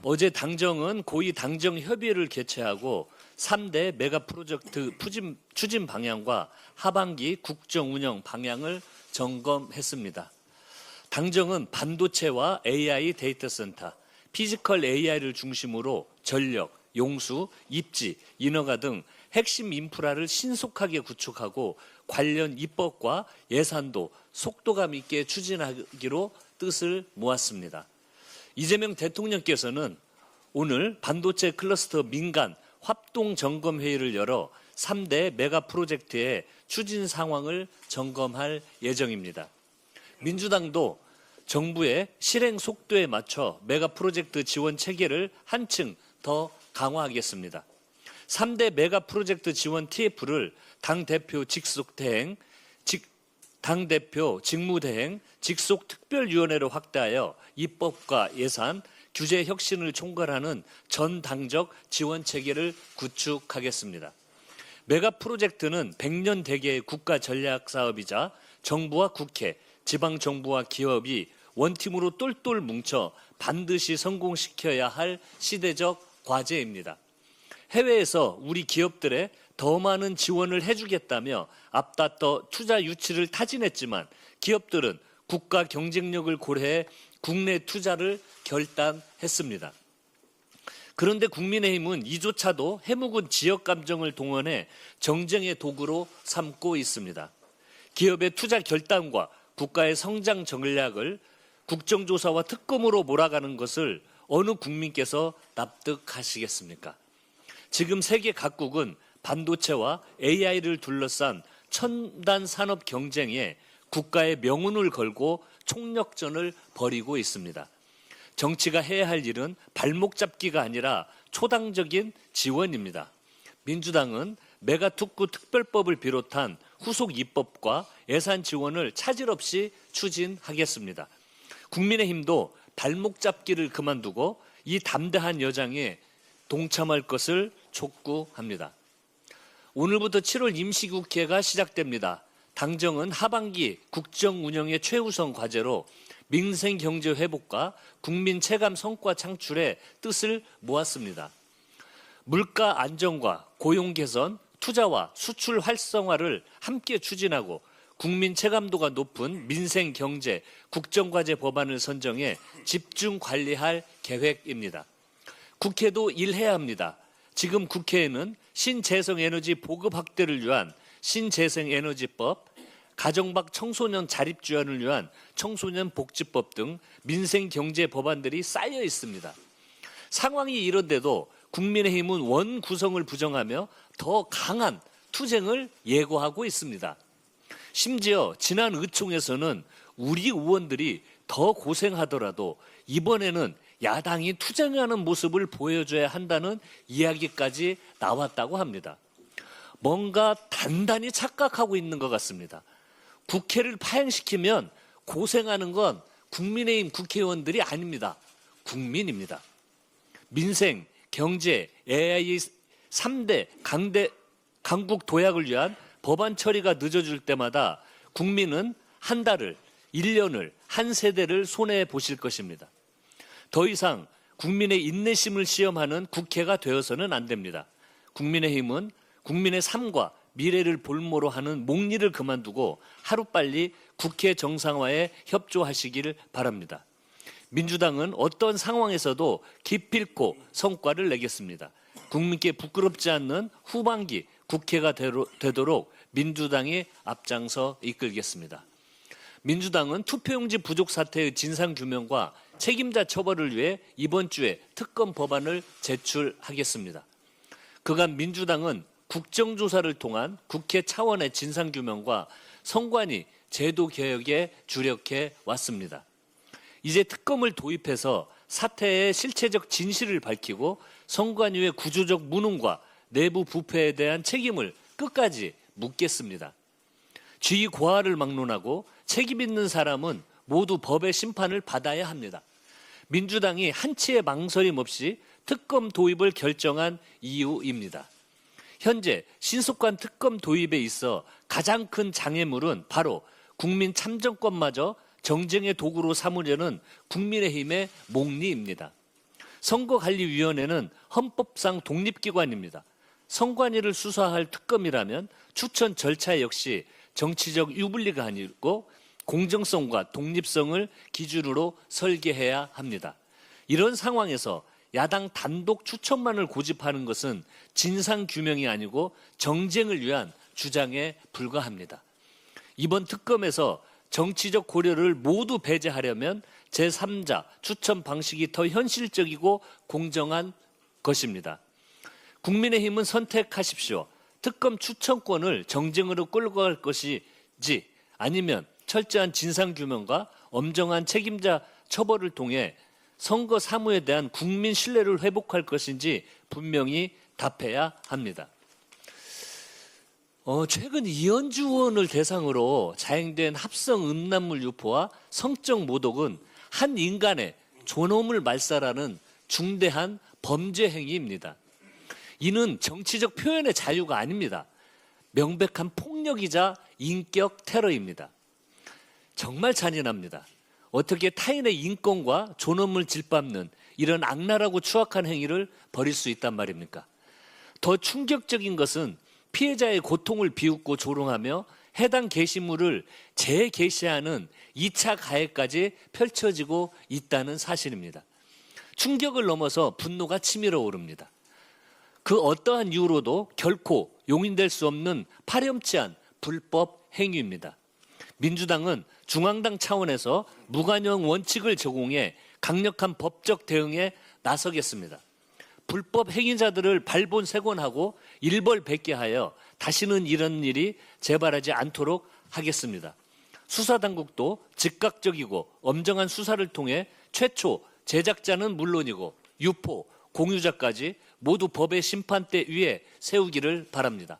어제 당정은 고위 당정협의회를 개최하고 3대 메가 프로젝트 추진 방향과 하반기 국정 운영 방향을 점검했습니다. 당정은 반도체와 AI 데이터 센터, 피지컬 AI를 중심으로 전력, 용수, 입지, 인허가 등 핵심 인프라를 신속하게 구축하고 관련 입법과 예산도 속도감 있게 추진하기로 뜻을 모았습니다. 이재명 대통령께서는 오늘 반도체 클러스터 민간 합동 점검 회의를 열어 3대 메가 프로젝트의 추진 상황을 점검할 예정입니다. 민주당도 정부의 실행 속도에 맞춰 메가 프로젝트 지원 체계를 한층 더 강화하겠습니다. 3대 메가 프로젝트 지원 TF를 당대표 직무대행, 직속특별위원회로 확대하여 입법과 예산, 규제 혁신을 총괄하는 전당적 지원 체계를 구축하겠습니다. 메가 프로젝트는 100년 대계의 국가 전략 사업이자 정부와 국회, 지방정부와 기업이 원팀으로 똘똘 뭉쳐 반드시 성공시켜야 할 시대적 과제입니다. 해외에서 우리 기업들의 더 많은 지원을 해주겠다며 앞다퉈 투자 유치를 타진했지만 기업들은 국가 경쟁력을 고려해 국내 투자를 결단했습니다. 그런데 국민의힘은 이조차도 해묵은 지역 감정을 동원해 정쟁의 도구로 삼고 있습니다. 기업의 투자 결단과 국가의 성장 전략을 국정조사와 특검으로 몰아가는 것을 어느 국민께서 납득하시겠습니까? 지금 세계 각국은 반도체와 AI를 둘러싼 첨단 산업 경쟁에 국가의 명운을 걸고 총력전을 벌이고 있습니다. 정치가 해야 할 일은 발목 잡기가 아니라 초당적인 지원입니다. 민주당은 메가특구 특별법을 비롯한 후속 입법과 예산 지원을 차질 없이 추진하겠습니다. 국민의힘도 발목 잡기를 그만두고 이 담대한 여정에 동참할 것을 촉구합니다. 오늘부터 7월 임시국회가 시작됩니다. 당정은 하반기 국정 운영의 최우선 과제로 민생 경제 회복과 국민 체감 성과 창출에 뜻을 모았습니다. 물가 안정과 고용 개선, 투자와 수출 활성화를 함께 추진하고 국민 체감도가 높은 민생 경제 국정과제 법안을 선정해 집중 관리할 계획입니다. 국회도 일해야 합니다. 지금 국회에는 신재생에너지 보급 확대를 위한 신재생에너지법, 가정밖 청소년 자립 지원을 위한 청소년 복지법 등 민생 경제 법안들이 쌓여 있습니다. 상황이 이런데도 국민의힘은 원 구성을 부정하며 더 강한 투쟁을 예고하고 있습니다. 심지어 지난 의총에서는 우리 의원들이 더 고생하더라도 이번에는 야당이 투쟁하는 모습을 보여줘야 한다는 이야기까지 나왔다고 합니다. 뭔가 단단히 착각하고 있는 것 같습니다. 국회를 파행시키면 고생하는 건 국민의힘 국회의원들이 아닙니다. 국민입니다. 민생, 경제, AI 3대 강국 도약을 위한 법안 처리가 늦어질 때마다 국민은 한 달을, 1년을, 한 세대를 손해보실 것입니다. 더 이상 국민의 인내심을 시험하는 국회가 되어서는 안 됩니다. 국민의힘은 국민의 삶과 미래를 볼모로 하는 목리를 그만두고 하루빨리 국회 정상화에 협조하시길 바랍니다. 민주당은 어떤 상황에서도 기필코 성과를 내겠습니다. 국민께 부끄럽지 않는 후반기 국회가 되도록 민주당이 앞장서 이끌겠습니다. 민주당은 투표용지 부족 사태의 진상규명과 책임자 처벌을 위해 이번 주에 특검 법안을 제출하겠습니다. 그간 민주당은 국정조사를 통한 국회 차원의 진상규명과 선관위 제도 개혁에 주력해 왔습니다. 이제 특검을 도입해서 사태의 실체적 진실을 밝히고 선관위의 구조적 무능과 내부 부패에 대한 책임을 끝까지 묻겠습니다. 쥐 고하를 막론하고 책임 있는 사람은 모두 법의 심판을 받아야 합니다. 민주당이 한치의 망설임 없이 특검 도입을 결정한 이유입니다. 현재 신속한 특검 도입에 있어 가장 큰 장애물은 바로 국민 참정권마저 정쟁의 도구로 삼으려는 국민의힘의 목리입니다. 선거관리위원회는 헌법상 독립기관입니다. 선관위를 수사할 특검이라면 추천 절차 역시 정치적 유불리가 아니고 공정성과 독립성을 기준으로 설계해야 합니다. 이런 상황에서 야당 단독 추천만을 고집하는 것은 진상규명이 아니고 정쟁을 위한 주장에 불과합니다. 이번 특검에서 정치적 고려를 모두 배제하려면 제3자 추천 방식이 더 현실적이고 공정한 것입니다. 국민의힘은 선택하십시오. 특검 추천권을 정쟁으로 끌고 갈 것이지 아니면 철저한 진상규명과 엄정한 책임자 처벌을 통해 선거 사무에 대한 국민 신뢰를 회복할 것인지 분명히 답해야 합니다. 최근 이현주 의원을 대상으로 자행된 합성 음란물 유포와 성적 모독은 한 인간의 존엄을 말살하는 중대한 범죄 행위입니다. 이는 정치적 표현의 자유가 아닙니다. 명백한 폭력이자 인격 테러입니다. 정말 잔인합니다. 어떻게 타인의 인권과 존엄을 짓밟는 이런 악랄하고 추악한 행위를 벌일 수 있단 말입니까? 더 충격적인 것은 피해자의 고통을 비웃고 조롱하며 해당 게시물을 재게시하는 2차 가해까지 펼쳐지고 있다는 사실입니다. 충격을 넘어서 분노가 치밀어 오릅니다. 그 어떠한 이유로도 결코 용인될 수 없는 파렴치한 불법 행위입니다. 민주당은 중앙당 차원에서 무관용 원칙을 적용해 강력한 법적 대응에 나서겠습니다. 불법 행위자들을 발본색원하고 일벌백계하여 다시는 이런 일이 재발하지 않도록 하겠습니다. 수사당국도 즉각적이고 엄정한 수사를 통해 최초 제작자는 물론이고 유포, 공유자까지 모두 법의 심판대 위에 세우기를 바랍니다.